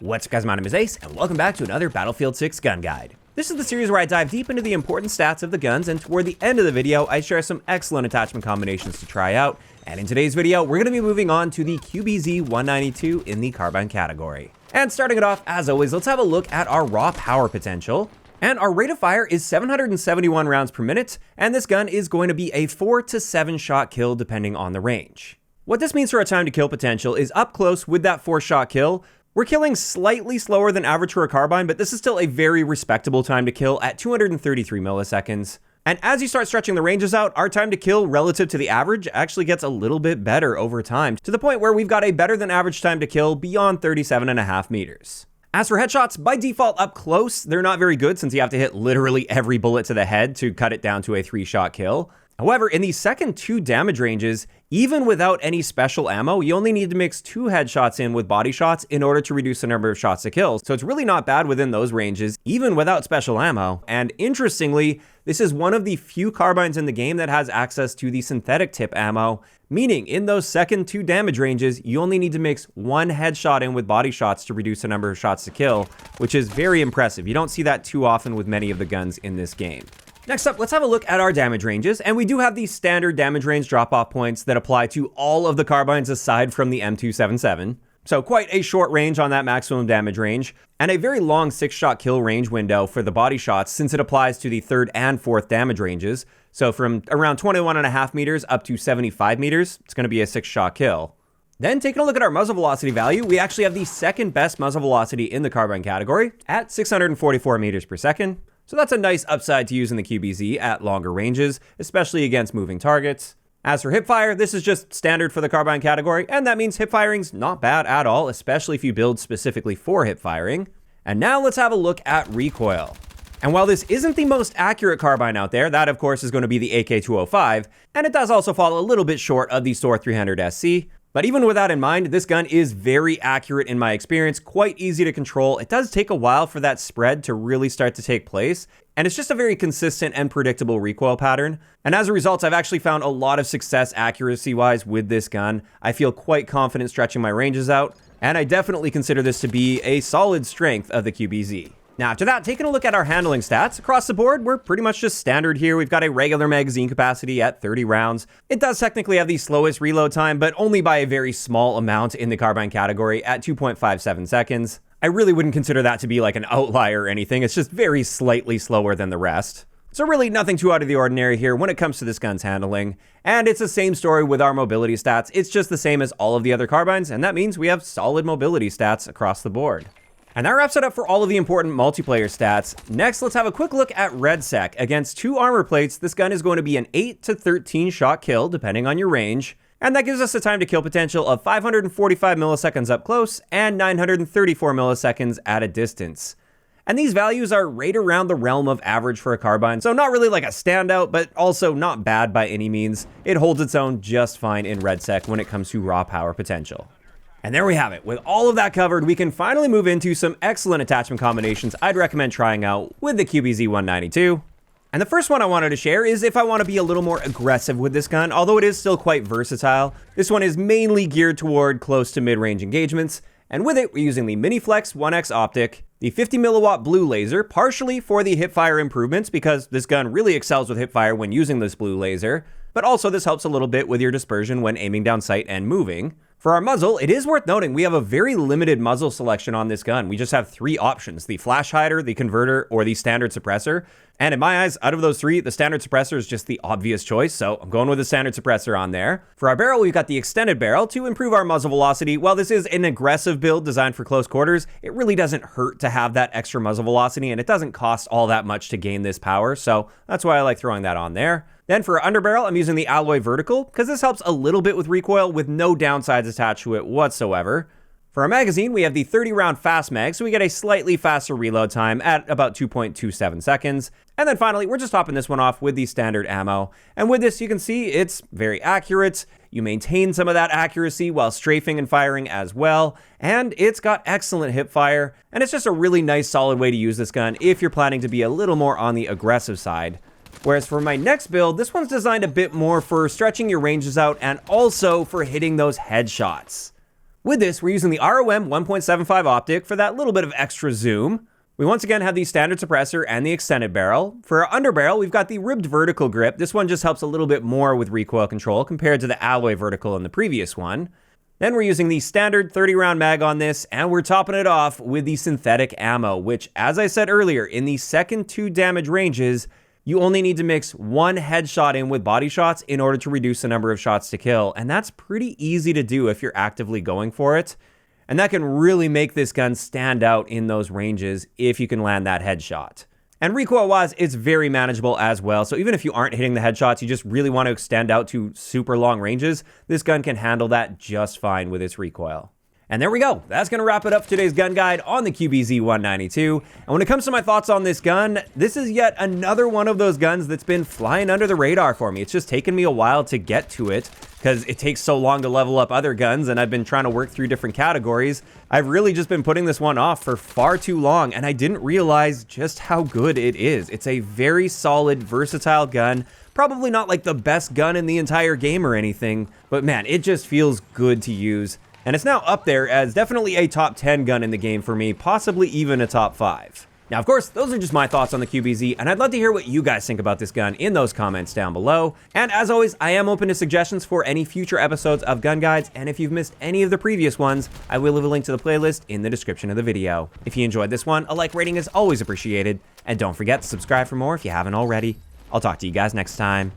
What's up guys, my name is Ace, and welcome back to another Battlefield 6 gun guide. This is the series where I dive deep into the important stats of the guns, and toward the end of the video, I share some excellent attachment combinations to try out. And in today's video, we're going to be moving on to the QBZ-192 in the carbine category. And starting it off, as always, let's have a look at our raw power potential. And our rate of fire is 771 rounds per minute, and this gun is going to be a 4 to 7 shot kill depending on the range. What this means for our time to kill potential is up close with that 4-shot kill. We're killing slightly slower than average for a carbine, but this is still a very respectable time to kill at 233 milliseconds. And as you start stretching the ranges out, our time to kill relative to the average actually gets a little bit better over time, to the point where we've got a better than average time to kill beyond 37.5 meters. As for headshots, by default up close, they're not very good since you have to hit literally every bullet to the head to cut it down to a 3-shot kill. However, in the second 2 damage ranges, even without any special ammo, you only need to mix 2 headshots in with body shots in order to reduce the number of shots to kill. So it's really not bad within those ranges, even without special ammo. And interestingly, this is one of the few carbines in the game that has access to the synthetic tip ammo, meaning in those second 2 damage ranges, you only need to mix 1 headshot in with body shots to reduce the number of shots to kill, which is very impressive. You don't see that too often with many of the guns in this game. Next up, let's have a look at our damage ranges, and we do have these standard damage range drop-off points that apply to all of the carbines aside from the M277. So quite a short range on that maximum damage range, and a very long 6-shot kill range window for the body shots since it applies to the 3rd and 4th damage ranges. So from around 21.5 meters up to 75 meters, it's going to be a 6-shot kill. Then taking a look at our muzzle velocity value, we actually have the second best muzzle velocity in the carbine category at 644 meters per second. So that's a nice upside to using the QBZ at longer ranges, especially against moving targets. As for hip fire, this is just standard for the carbine category, and that means hip firing's not bad at all, especially if you build specifically for hip firing. And now let's have a look at recoil. And while this isn't the most accurate carbine out there, that of course is going to be the AK-205, and it does also fall a little bit short of the SOAR 300 SC. But even with that in mind, this gun is very accurate in my experience, quite easy to control. It does take a while for that spread to really start to take place, and it's just a very consistent and predictable recoil pattern. And as a result, I've actually found a lot of success accuracy-wise with this gun. I feel quite confident stretching my ranges out, and I definitely consider this to be a solid strength of the QBZ. Now, after that, taking a look at our handling stats, across the board, we're pretty much just standard here. We've got a regular magazine capacity at 30 rounds. It does technically have the slowest reload time, but only by a very small amount in the carbine category at 2.57 seconds. I really wouldn't consider that to be like an outlier or anything. It's just very slightly slower than the rest. So really nothing too out of the ordinary here when it comes to this gun's handling. And it's the same story with our mobility stats. It's just the same as all of the other carbines, and that means we have solid mobility stats across the board. And that wraps it up for all of the important multiplayer stats. Next, let's have a quick look at REDSEC. Against 2 armor plates, this gun is going to be an 8 to 13 shot kill, depending on your range. And that gives us a time to kill potential of 545 milliseconds up close and 934 milliseconds at a distance. And these values are right around the realm of average for a carbine, so not really like a standout, but also not bad by any means. It holds its own just fine in REDSEC when it comes to raw power potential. And there we have it. With all of that covered, we can finally move into some excellent attachment combinations I'd recommend trying out with the QBZ-192. And the first one I wanted to share is if I want to be a little more aggressive with this gun, although it is still quite versatile. This one is mainly geared toward close to mid-range engagements, and with it, we're using the MiniFlex 1X optic, the 50 milliwatt blue laser, partially for the hipfire improvements because this gun really excels with hipfire when using this blue laser, but also this helps a little bit with your dispersion when aiming down sight and moving. For our muzzle, it is worth noting we have a very limited muzzle selection on this gun. We just have 3 options: the flash hider, the converter, or the standard suppressor. And in my eyes, out of those 3, the standard suppressor is just the obvious choice, so I'm going with the standard suppressor on there. For our barrel, we've got the extended barrel to improve our muzzle velocity. While this is an aggressive build designed for close quarters, it really doesn't hurt to have that extra muzzle velocity, and it doesn't cost all that much to gain this power, so that's why I like throwing that on there. Then for our underbarrel, I'm using the alloy vertical because this helps a little bit with recoil with no downsides attached to it whatsoever. For our magazine, we have the 30 round fast mag, so we get a slightly faster reload time at about 2.27 seconds. And then finally, we're just topping this one off with the standard ammo. And with this, you can see it's very accurate. You maintain some of that accuracy while strafing and firing as well. And it's got excellent hip fire. And it's just a really nice, solid way to use this gun if you're planning to be a little more on the aggressive side. Whereas for my next build, this one's designed a bit more for stretching your ranges out and also for hitting those headshots. With this, we're using the ROM 1.75 optic for that little bit of extra zoom. We once again have the standard suppressor and the extended barrel. For our underbarrel, we've got the ribbed vertical grip. This one just helps a little bit more with recoil control compared to the alloy vertical in the previous one. Then we're using the standard 30-round mag on this, and we're topping it off with the synthetic ammo, which, as I said earlier, in the second 2 damage ranges, you only need to mix 1 headshot in with body shots in order to reduce the number of shots to kill, and that's pretty easy to do if you're actively going for it. And that can really make this gun stand out in those ranges if you can land that headshot. And recoil-wise, it's very manageable as well. So even if you aren't hitting the headshots, you just really want to extend out to super long ranges, this gun can handle that just fine with its recoil. And there we go. That's going to wrap it up for today's gun guide on the QBZ-192. And when it comes to my thoughts on this gun, this is yet another one of those guns that's been flying under the radar for me. It's just taken me a while to get to it because it takes so long to level up other guns, and I've been trying to work through different categories. I've really just been putting this one off for far too long, and I didn't realize just how good it is. It's a very solid, versatile gun. Probably not like the best gun in the entire game or anything, but man, it just feels good to use. And it's now up there as definitely a top 10 gun in the game for me, possibly even a top 5. Now, of course, those are just my thoughts on the QBZ, and I'd love to hear what you guys think about this gun in those comments down below. And as always, I am open to suggestions for any future episodes of gun guides, and if you've missed any of the previous ones, I will leave a link to the playlist in the description of the video. If you enjoyed this one, a like rating is always appreciated, and don't forget to subscribe for more if you haven't already. I'll talk to you guys next time.